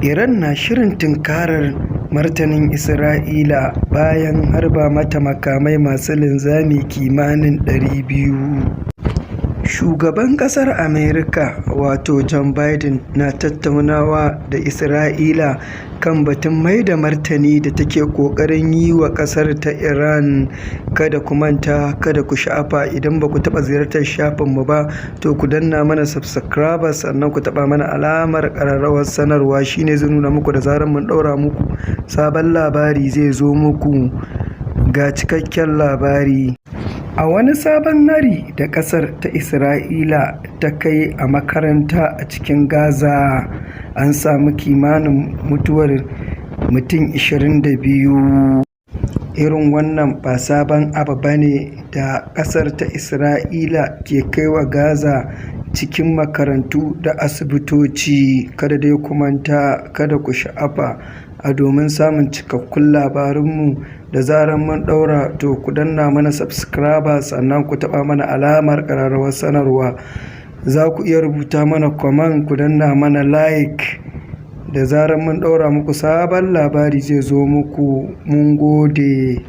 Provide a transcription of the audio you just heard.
Iran na shirin tunkarar martanin Isra'ila bayan harba mata makamai masu linzami kimanin 200. Shugaban ƙasar Amurka Joe Biden na tattaunawa da Isra'ila kan batun mai da martani da take ƙoƙarin yi wa ƙasar ta Iran. Kada ku manta, kada ku sha'afa, idan ba ku taɓa ziyartar shafinmu ba to ku danna mana subscribe sannan ku taɓa mana alamar ƙararrawar sanarwa, shine zai nuna muku da zarar mun ɗaura muku sabon labari zai zo muku. Ga cikakken labari. A wani sabon hari da ƙasar ta Isra'ila ta kai a makaranta a cikin Gaza, an samu kimanin mutuwar mutum 22. Irin wannan ba sabon abu bane da ƙasar ta Isra'ila ke kaiwa Gaza cikin makarantu da asibitoci. Kada dai ku manta, kada ku sha'afa, a domin samun cikakkun labarinmu da zarar mun ɗaura to ku danna mana subscribe sannan ku taɓa mana alamar ƙararrawar sanarwa. Za ku iya rubuta mana comment, ku danna mana like, da zarar mun ɗaura muku sabon labari zai zo muku. Mun gode.